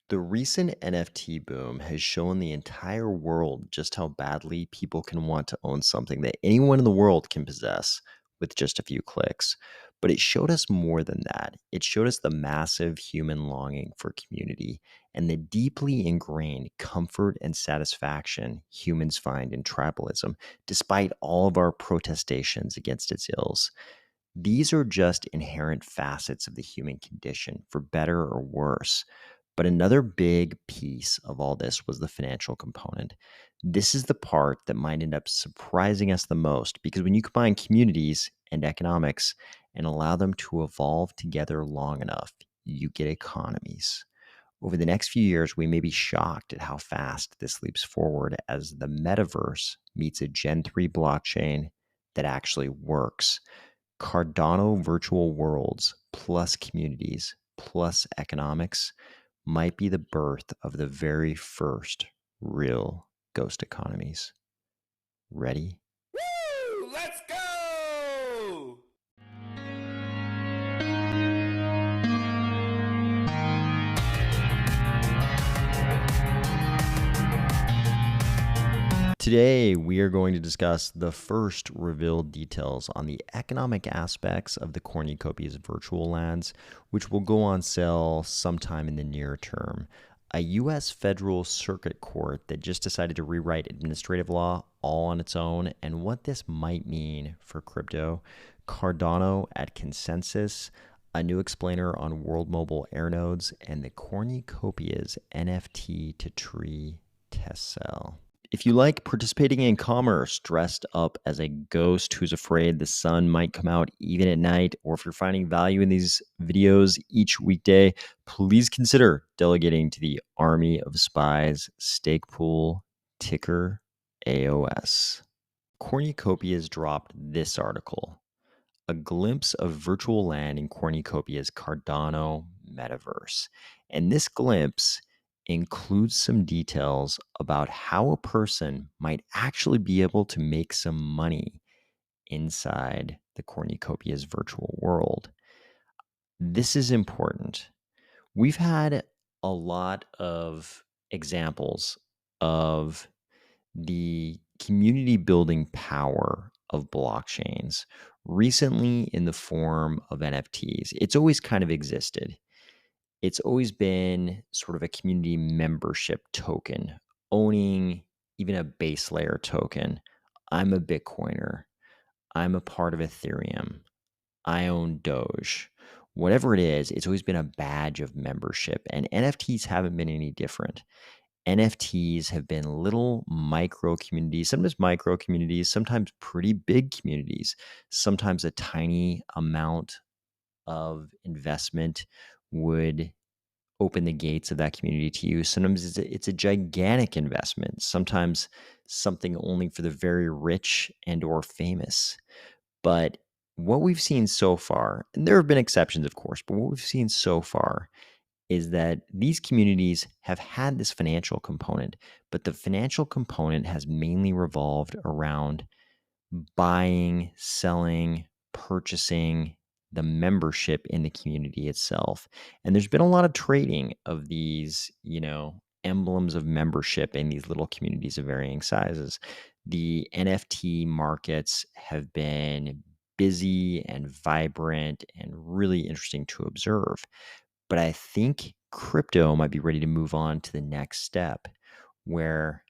The recent NFT boom has shown the entire world just how badly people can want to own something that anyone in the world can possess with just a few clicks. But it showed us more than that. It showed us the massive human longing for community and the deeply ingrained comfort and satisfaction humans find in tribalism, despite all of our protestations against its ills. These are just inherent facets of the human condition, for better or worse. But another big piece of all this was the financial component. This is the part that might end up surprising us the most because when you combine communities and economics and allow them to evolve together long enough, you get economies. Over the next few years, we may be shocked at how fast this leaps forward as the metaverse meets a Gen 3 blockchain that actually works. Cardano virtual worlds plus communities plus economics might be the birth of the very first real ghost economies. Ready? Woo! Let's go! Today, we are going to discuss the first revealed details on the economic aspects of the Cornucopias virtual lands, which will go on sale sometime in the near term. A U.S. federal circuit court that just decided to rewrite administrative law all on its own, and what this might mean for crypto. Cardano at Consensys, a new explainer on world mobile Airnodes, and the Cornucopias NFT to tree test cell. If you like participating in commerce dressed up as a ghost who's afraid the sun might come out even at night, or if you're finding value in these videos each weekday, please consider delegating to the Army of Spies stake pool, ticker AOS. Cornucopias dropped this article: a glimpse of virtual land in Cornucopia's Cardano metaverse. And this glimpse includes some details about how a person might actually be able to make some money inside the Cornucopia's virtual world. This is important. We've had a lot of examples of the community building power of blockchains recently in the form of NFTs. It's always kind of existed. It's always been sort of a community membership token, owning even a base layer token. I'm a Bitcoiner. I'm a part of Ethereum. I own Doge. Whatever it is, it's always been a badge of membership, and NFTs haven't been any different. NFTs have been little micro communities, sometimes pretty big communities, sometimes a tiny amount of investment would open the gates of that community to you. Sometimes it's a gigantic investment, sometimes something only for the very rich and or famous. But what we've seen so far, and there have been exceptions, of course, but what we've seen so far is that these communities have had this financial component, but the financial component has mainly revolved around buying, selling, purchasing the membership in the community itself. And there's been a lot of trading of these, emblems of membership in these little communities of varying sizes. The NFT markets have been busy and vibrant and really interesting to observe. But I think crypto might be ready to move on to the next step where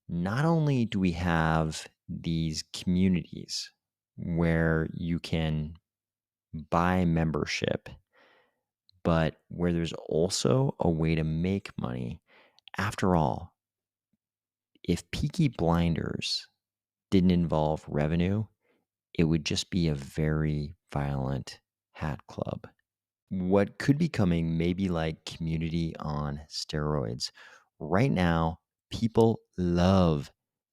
not only do we have these communities where you can buy membership, but where there's also a way to make money. After all, if Peaky Blinders didn't involve revenue, it would just be a very violent hat club. What could be coming may be like community on steroids. Right now, people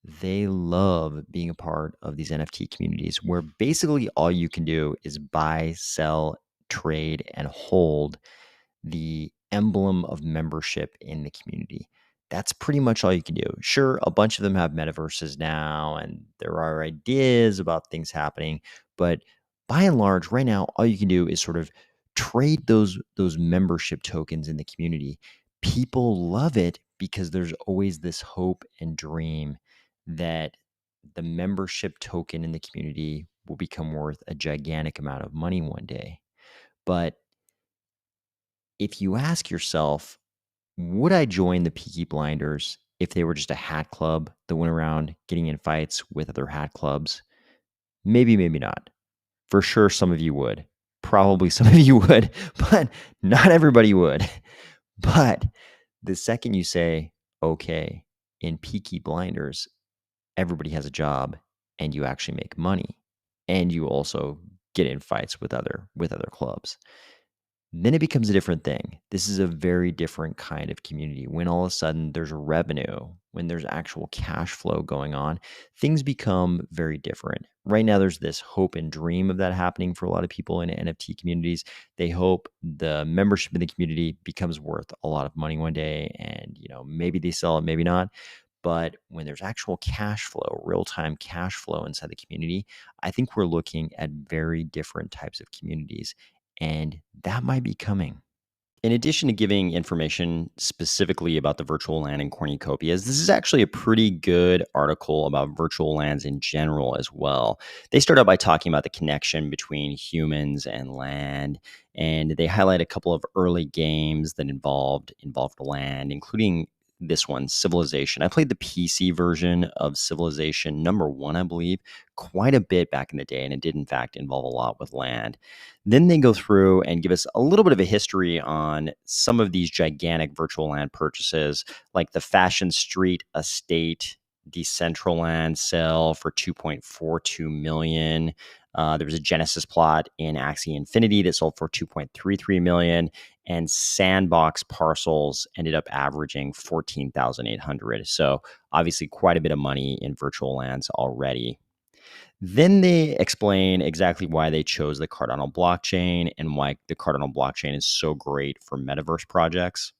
they love being a part of these NFT communities where basically all you can do is buy, sell, trade, and hold the emblem of membership in the community. That's pretty much all you can do. Sure, a bunch of them have metaverses now, and there are ideas about things happening, but by and large, right now, all you can do is sort of trade those membership tokens in the community. People love it because there's always this hope and dream that the membership token in the community will become worth a gigantic amount of money one day. But if you ask yourself, would I join the Peaky Blinders if they were just a hat club that went around getting in fights with other hat clubs? Maybe, maybe not. For sure, some of you would. Probably some of you would, but not everybody would. But the second you say, okay, in Peaky Blinders, everybody has a job and you actually make money and you also get in fights with other clubs, then it becomes a different thing. This is a very different kind of community. When all of a sudden there's revenue, when there's actual cash flow going on, things become very different. Right now, there's this hope and dream of that happening for a lot of people in NFT communities. They hope the membership in the community becomes worth a lot of money one day, and maybe they sell it, maybe not. But when there's actual cash flow, real-time cash flow inside the community, I think we're looking at very different types of communities. And that might be coming. In addition to giving information specifically about the virtual land in Cornucopias, this is actually a pretty good article about virtual lands in general as well. They start out by talking about the connection between humans and land, and they highlight a couple of early games that involved land, including this one, Civilization. I played the PC version of Civilization #1, I believe, quite a bit back in the day, and it did in fact involve a lot with land. Then they go through and give us a little bit of a history on some of these gigantic virtual land purchases, like the Fashion Street Estate Decentraland sale for 2.42 million. There was a Genesis plot in Axie Infinity that sold for 2.33 million, and Sandbox parcels ended up averaging 14,800. So obviously quite a bit of money in virtual lands already. Then they explain exactly why they chose the Cardano blockchain and why the Cardano blockchain is so great for metaverse projects.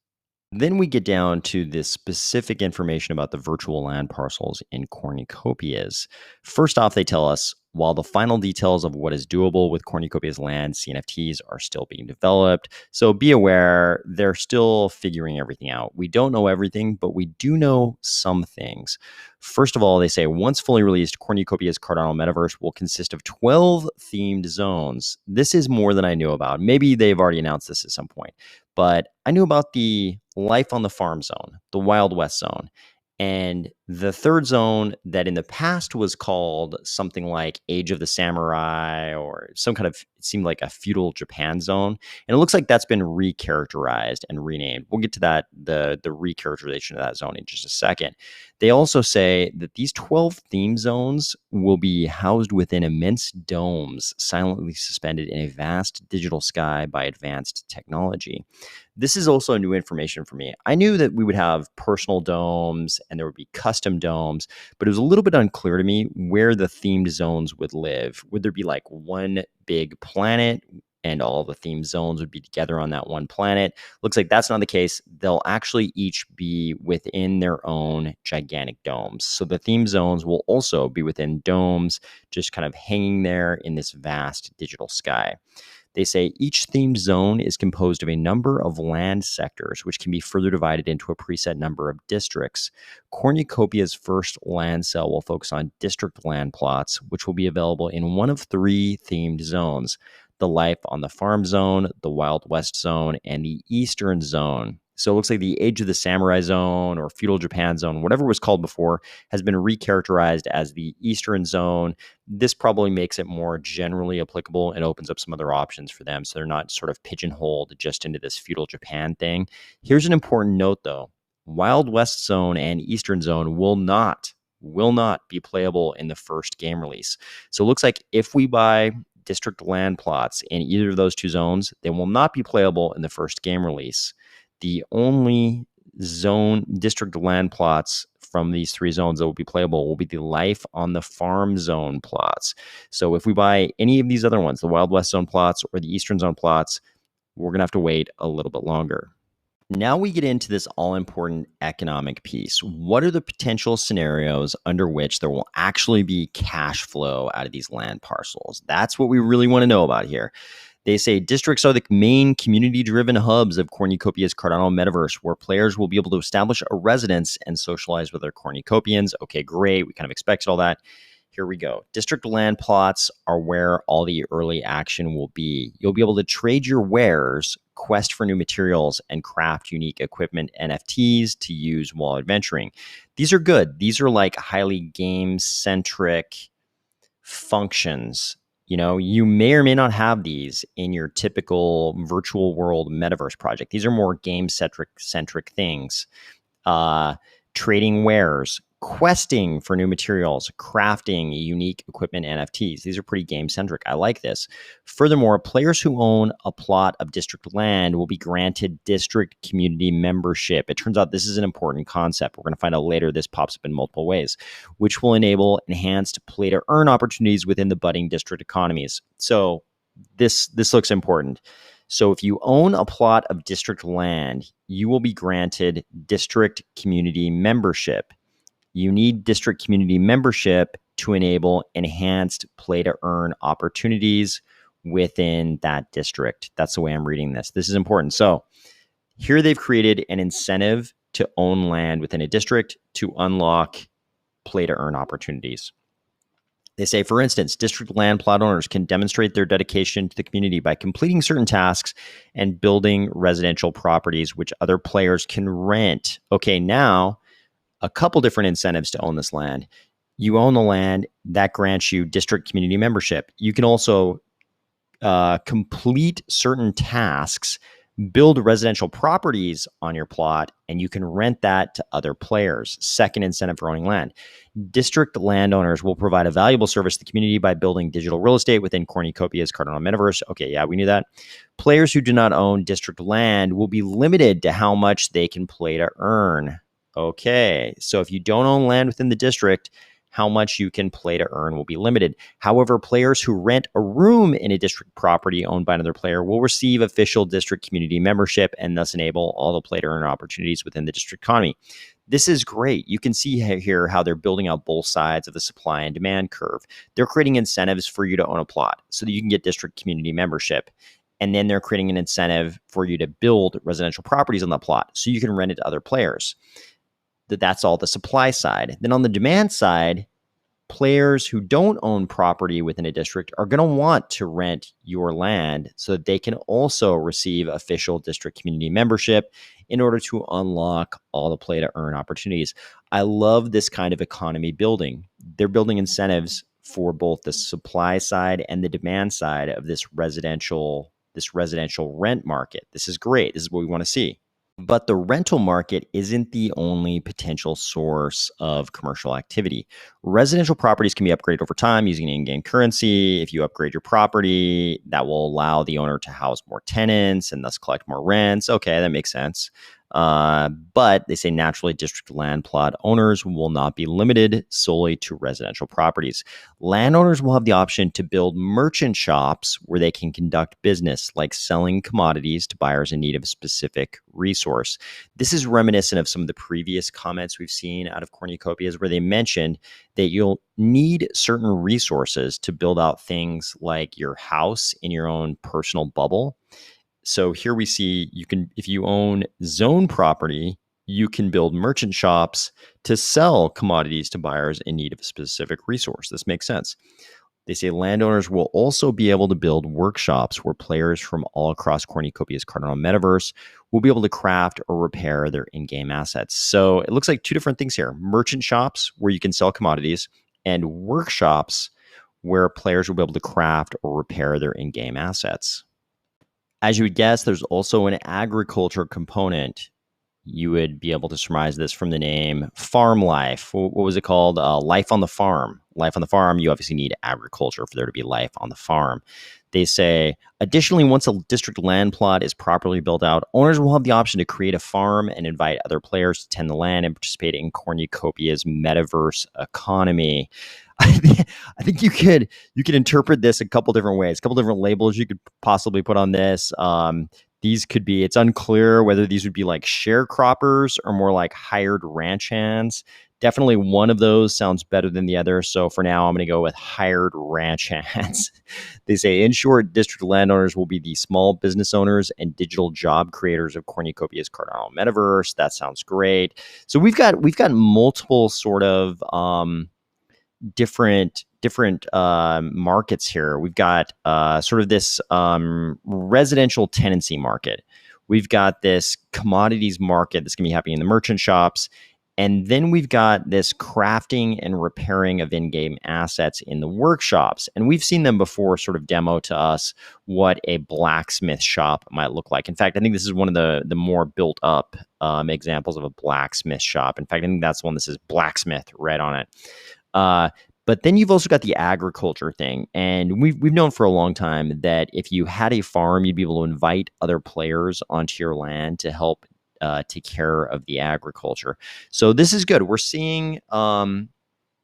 Then we get down to this specific information about the virtual land parcels in Cornucopias. First off, they tell us while the final details of what is doable with Cornucopias land CNFTs are still being developed, so be aware they're still figuring everything out. We don't know everything, but we do know some things. First of all, they say once fully released, Cornucopias Cardano Metaverse will consist of 12 themed zones. This is more than I knew about. Maybe they've already announced this at some point, but I knew about the Life on the Farm zone, the Wild West zone, and the third zone that in the past was called something like Age of the Samurai or some kind of, it seemed like a feudal Japan zone. And it looks like that's been recharacterized and renamed. We'll get to that, the recharacterization of that zone in just a second. They also say that these 12 theme zones will be housed within immense domes, silently suspended in a vast digital sky by advanced technology. This is also new information for me. I knew that we would have personal domes and there would be custom domes, but it was a little bit unclear to me where the themed zones would live. Would there be like one big planet and all the themed zones would be together on that one planet? Looks like that's not the case. They'll actually each be within their own gigantic domes. So the theme zones will also be within domes, just kind of hanging there in this vast digital sky. They say each themed zone is composed of a number of land sectors, which can be further divided into a preset number of districts. Cornucopia's first land sale will focus on district land plots, which will be available in one of 3 themed zones: the Life on the Farm zone, the Wild West zone, and the Eastern zone. So it looks like the Age of the Samurai zone or Feudal Japan zone, whatever it was called before, has been recharacterized as the Eastern zone. This probably makes it more generally applicable and opens up some other options for them, so they're not sort of pigeonholed just into this Feudal Japan thing. Here's an important note, though. Wild West zone and Eastern zone will not be playable in the first game release. So it looks like if we buy district land plots in either of those 2 zones, they will not be playable in the first game release. The only zone district land plots from these 3 zones that will be playable will be the Life on the Farm zone plots. So if we buy any of these other ones, the Wild West zone plots or the Eastern zone plots, we're going to have to wait a little bit longer. Now we get into this all-important economic piece. What are the potential scenarios under which there will actually be cash flow out of these land parcels? That's what we really want to know about here. They say districts are the main community-driven hubs of Cornucopia's Cardano metaverse, where players will be able to establish a residence and socialize with their Cornucopians. Okay, great. We kind of expected all that. Here we go. District land plots are where all the early action will be. You'll be able to trade your wares, quest for new materials, and craft unique equipment NFTs to use while adventuring. These are good. These are like highly game-centric functions. You know, you may or may not have these in your typical virtual world metaverse project. These are more game-centric things. Trading wares, questing for new materials, crafting unique equipment NFTs. These are pretty game-centric. I like this. Furthermore, players who own a plot of district land will be granted district community membership. It turns out this is an important concept. We're going to find out later this pops up in multiple ways, which will enable enhanced play-to-earn opportunities within the budding district economies. So this looks important. So if you own a plot of district land, you will be granted district community membership. You need district community membership to enable enhanced play-to-earn opportunities within that district. That's the way I'm reading this. This is important. So here they've created an incentive to own land within a district to unlock play-to-earn opportunities. They say, for instance, district land plot owners can demonstrate their dedication to the community by completing certain tasks and building residential properties, which other players can rent. Okay, now a couple different incentives to own this land. You own the land, that grants you district community membership. You can also complete certain tasks, build residential properties on your plot, and you can rent that to other players. Second incentive for owning land. District landowners will provide a valuable service to the community by building digital real estate within Cornucopia's Cardano metaverse. Okay, yeah, we knew that. Players who do not own district land will be limited to how much they can play to earn. Okay, so if you don't own land within the district, how much you can play to earn will be limited. However, players who rent a room in a district property owned by another player will receive official district community membership and thus enable all the play to earn opportunities within the district economy. This is great. You can see here how they're building out both sides of the supply and demand curve. They're creating incentives for you to own a plot so that you can get district community membership. And then they're creating an incentive for you to build residential properties on the plot so you can rent it to other players. That's all the supply side. Then on the demand side, players who don't own property within a district are going to want to rent your land so that they can also receive official district community membership in order to unlock all the play to earn opportunities. I love this kind of economy building. They're building incentives for both the supply side and the demand side of this residential rent market. This is great. This is what we want to see. But the rental market isn't the only potential source of commercial activity. Residential properties can be upgraded over time using in-game currency. If you upgrade your property, that will allow the owner to house more tenants and thus collect more rents. Okay, that makes sense. But they say naturally district land plot owners will not be limited solely to residential properties. Landowners will have the option to build merchant shops where they can conduct business, like selling commodities to buyers in need of a specific resource. This is reminiscent of some of the previous comments we've seen out of Cornucopias, where they mentioned that you'll need certain resources to build out things like your house in your own personal bubble. So here we see if you own zone property, you can build merchant shops to sell commodities to buyers in need of a specific resource. This makes sense. They say landowners will also be able to build workshops where players from all across Cornucopia's Cardano metaverse will be able to craft or repair their in-game assets. So it looks like two different things here. Merchant shops where you can sell commodities, and workshops where players will be able to craft or repair their in-game assets. As you would guess, there's also an agriculture component. You would be able to surmise this from the name farm life. What was it called? Life on the farm. Life on the farm, you obviously need agriculture for there to be life on the farm. They say, additionally, once a district land plot is properly built out, owners will have the option to create a farm and invite other players to tend the land and participate in Cornucopia's metaverse economy. I think you could interpret this a couple different ways, a couple different labels you could possibly put on this. These could be, it's unclear whether these would be like sharecroppers or more like hired ranch hands Definitely one of those sounds better than the other. So for now, I'm going to go with hired ranch hands. They say, in short, district landowners will be the small business owners and digital job creators of Cornucopias Cardano metaverse. That sounds great. So we've got multiple sort of different markets here. We've got sort of this residential tenancy market. We've got this commodities market that's going to be happening in the merchant shops. And then we've got this crafting and repairing of in-game assets in the workshops. And we've seen them before sort of demo to us what a blacksmith shop might look like. In fact, I think this is one of the more built up examples of a blacksmith shop. In fact, I think that's the one that says blacksmith right on it. But then you've also got the agriculture thing. And we've known for a long time that if you had a farm, you'd be able to invite other players onto your land to help take care of the agriculture. So this is good. We're seeing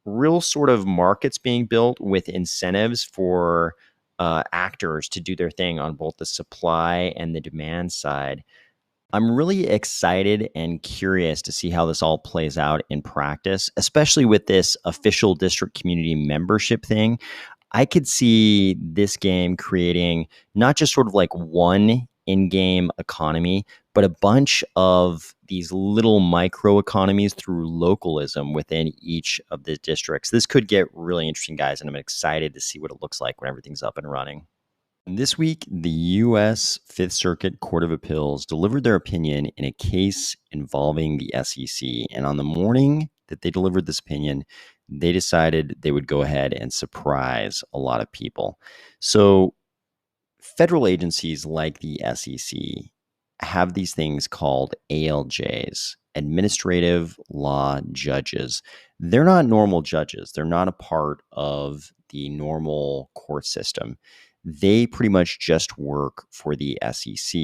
real sort of markets being built with incentives for actors to do their thing on both the supply and the demand side. I'm really excited and curious to see how this all plays out in practice, especially with this official district community membership thing. I could see this game creating not just sort of like one in-game economy, but a bunch of these little micro economies through localism within each of the districts. This could get really interesting, guys, and I'm excited to see what it looks like when everything's up and running. This week, the U.S. Fifth Circuit Court of Appeals delivered their opinion in a case involving the SEC. And on the morning that they delivered this opinion, they decided they would go ahead and surprise a lot of people. So federal agencies like the SEC have these things called ALJs, administrative law judges. They're not normal judges. They're not a part of the normal court system. They pretty much just work for the SEC.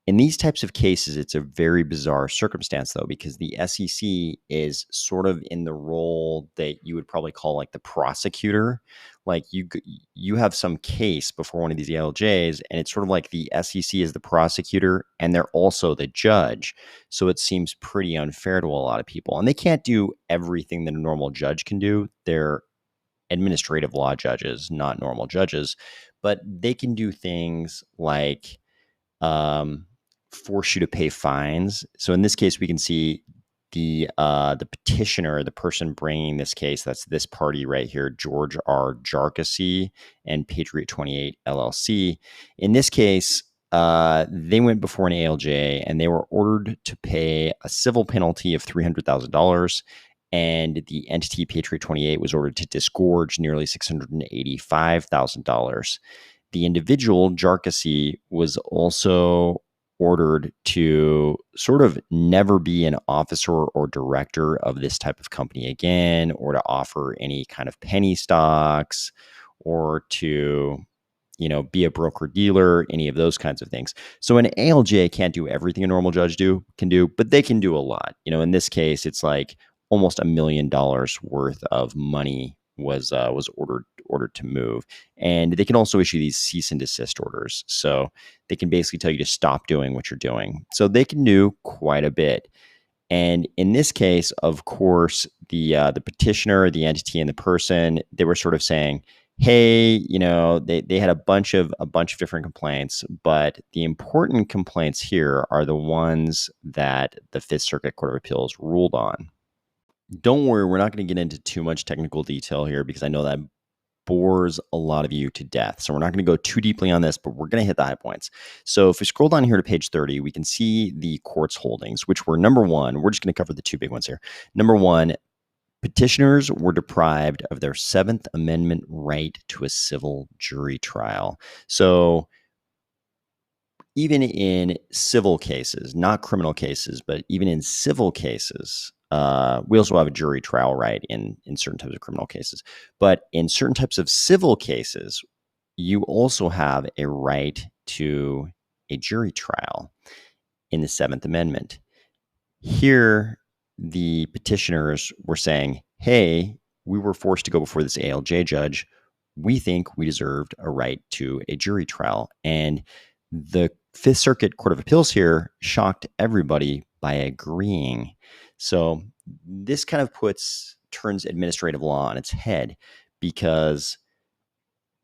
In these types of cases, it's a very bizarre circumstance, though, because the SEC is sort of in the role that you would probably call like the prosecutor. Like you have some case before one of these ALJs, and it's sort of like the SEC is the prosecutor, and they're also the judge. So it seems pretty unfair to a lot of people. And they can't do everything that a normal judge can do. They're administrative law judges, not normal judges, but they can do things like force you to pay fines. So in this case, we can see the petitioner, the person bringing this case, that's this party right here, George R. Jarkissi and Patriot 28 LLC. In this case, they went before an ALJ and they were ordered to pay a civil penalty of $300,000. And the entity Patriot 28 was ordered to disgorge nearly $685,000. The individual, Jarkissi, was also ordered to sort of never be an officer or director of this type of company again, or to offer any kind of penny stocks, or to, be a broker dealer, any of those kinds of things. So an ALJ can't do everything a normal judge can do, but they can do a lot. In this case, it's like almost $1 million worth of money was ordered to move. And they can also issue these cease and desist orders. So they can basically tell you to stop doing what you're doing. So they can do quite a bit. And in this case, of course, the petitioner, the entity, and the person, they were sort of saying, hey, they had a bunch of different complaints, but the important complaints here are the ones that the Fifth Circuit Court of Appeals ruled on. Don't worry, we're not going to get into too much technical detail here because I know that bores a lot of you to death. So we're not going to go too deeply on this, but we're going to hit the high points. So if we scroll down here to page 30, we can see the court's holdings, which were number one. We're just going to cover the two big ones here. Number one, petitioners were deprived of their Seventh Amendment right to a civil jury trial. So even in civil cases, not criminal cases, but even in civil cases, we also have a jury trial right in certain types of criminal cases. But in certain types of civil cases, you also have a right to a jury trial in the Seventh Amendment. Here, the petitioners were saying, hey, we were forced to go before this ALJ judge. We think we deserved a right to a jury trial. And the Fifth Circuit Court of Appeals here shocked everybody by agreeing. So this kind of turns administrative law on its head, because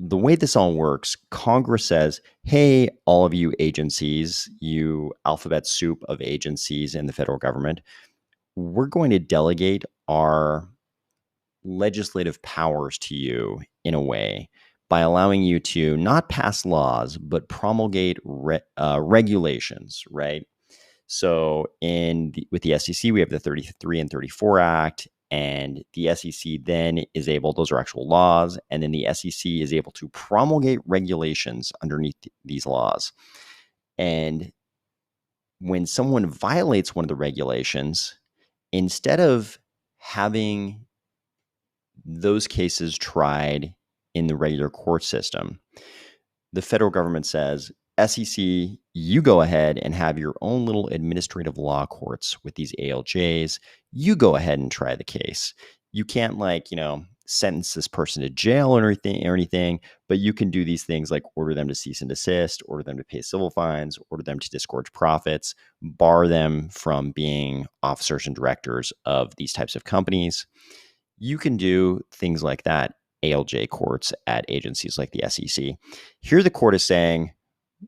the way this all works, Congress says, hey, all of you agencies, you alphabet soup of agencies in the federal government, we're going to delegate our legislative powers to you in a way by allowing you to not pass laws, but promulgate regulations, right? So with the SEC, we have the 33 and 34 Act, and the SEC then is able, those are actual laws, and then the SEC is able to promulgate regulations underneath these laws. And when someone violates one of the regulations, instead of having those cases tried in the regular court system, the federal government says, SEC, you go ahead and have your own little administrative law courts with these ALJs. You go ahead and try the case. You can't sentence this person to jail or anything, but you can do these things like order them to cease and desist, order them to pay civil fines, order them to disgorge profits, bar them from being officers and directors of these types of companies. You can do things like that, ALJ courts at agencies like the SEC. Here the court is saying,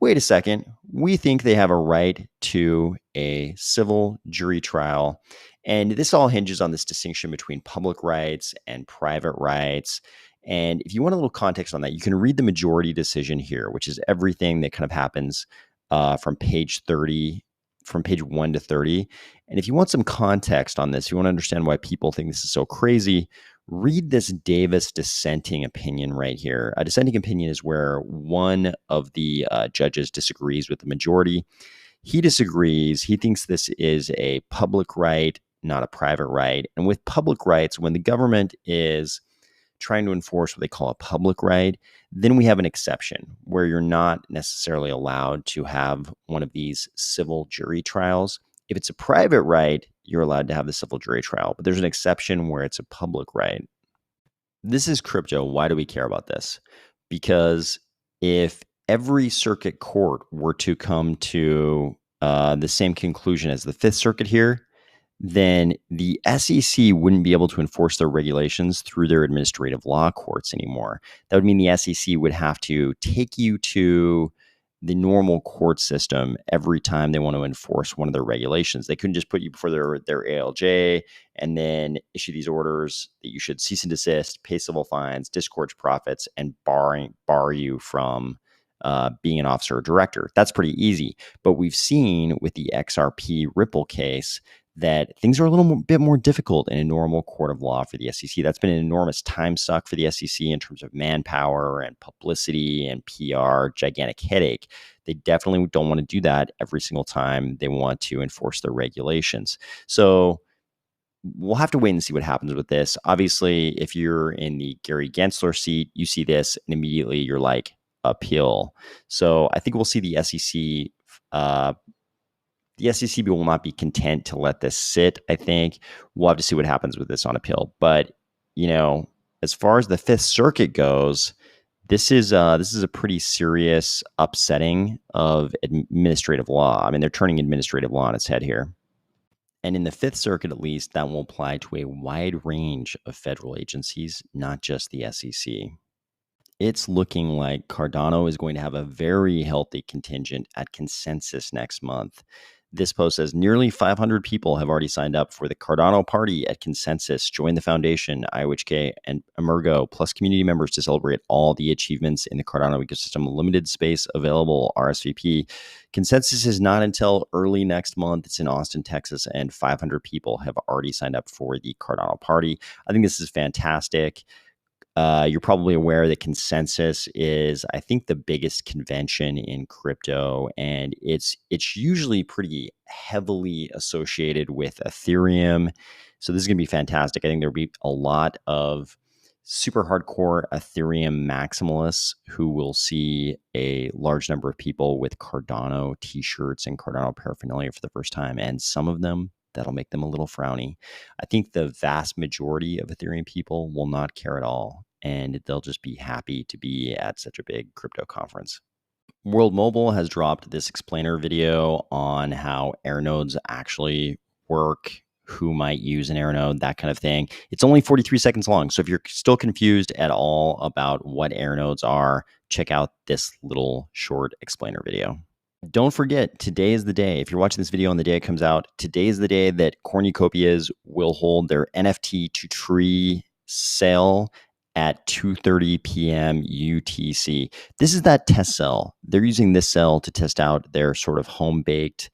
wait a second, we think they have a right to a civil jury trial. And this all hinges on this distinction between public rights and private rights. And if you want a little context on that, you can read the majority decision here, which is everything that kind of happens from page 30, from page 1 to 30. And if you want some context on this, you want to understand why people think this is so crazy, read this Davis dissenting opinion right here. A dissenting opinion is where one of the judges disagrees with the majority. He disagrees. He thinks this is a public right, not a private right. And with public rights, when the government is trying to enforce what they call a public right, then we have an exception where you're not necessarily allowed to have one of these civil jury trials. If it's a private right, you're allowed to have the civil jury trial, but there's an exception where it's a public right. This is crypto. Why do we care about this? Because if every circuit court were to come to the same conclusion as the Fifth Circuit here, then the SEC wouldn't be able to enforce their regulations through their administrative law courts anymore. That would mean the SEC would have to take you to the normal court system every time they want to enforce one of their regulations. They couldn't just put you before their ALJ and then issue these orders that you should cease and desist, pay civil fines, disgorge profits, and bar you from being an officer or director. That's pretty easy. But we've seen with the XRP Ripple case that things are a little bit more difficult in a normal court of law for the SEC. That's been an enormous time suck for the SEC in terms of manpower and publicity and PR, gigantic headache. They definitely don't want to do that every single time they want to enforce their regulations. So we'll have to wait and see what happens with this. Obviously, if you're in the Gary Gensler seat, you see this and immediately you're like, appeal. So I think we'll see the SEC will not be content to let this sit. I think we'll have to see what happens with this on appeal. But, as far as the Fifth Circuit goes, this is a pretty serious upsetting of administrative law. I mean, they're turning administrative law on its head here. And in the Fifth Circuit, at least, that will apply to a wide range of federal agencies, not just the SEC. It's looking like Cardano is going to have a very healthy contingent at Consensys next month. This post says nearly 500 people have already signed up for the Cardano party at Consensys. Join the foundation, IOHK, and Emergo, plus community members to celebrate all the achievements in the Cardano ecosystem. Limited space available, RSVP. Consensys is not until early next month. It's in Austin, Texas, and 500 people have already signed up for the Cardano party. I think this is fantastic. You're probably aware that Consensys is, I think, the biggest convention in crypto, and it's usually pretty heavily associated with Ethereum. So this is going to be fantastic. I think there'll be a lot of super hardcore Ethereum maximalists who will see a large number of people with Cardano t-shirts and Cardano paraphernalia for the first time, and some of them, that'll make them a little frowny. I think the vast majority of Ethereum people will not care at all, and they'll just be happy to be at such a big crypto conference. World Mobile has dropped this explainer video on how Airnodes actually work, who might use an Airnode, that kind of thing. It's only 43 seconds long. So if you're still confused at all about what Airnodes are, check out this little short explainer video. Don't forget, today is the day. If you're watching this video on the day it comes out, today is the day that Cornucopias will hold their NFT to tree sale at 2:30 p.m. UTC. This is that test cell. They're using this cell to test out their sort of home-baked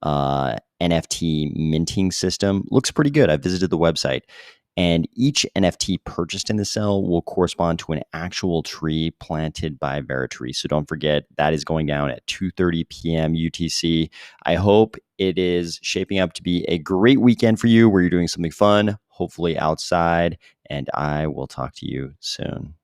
NFT minting system. Looks pretty good. I visited the website. And each NFT purchased in the cell will correspond to an actual tree planted by Veritree. So don't forget, that is going down at 2:30 p.m. UTC. I hope it is shaping up to be a great weekend for you where you're doing something fun, hopefully outside, and I will talk to you soon.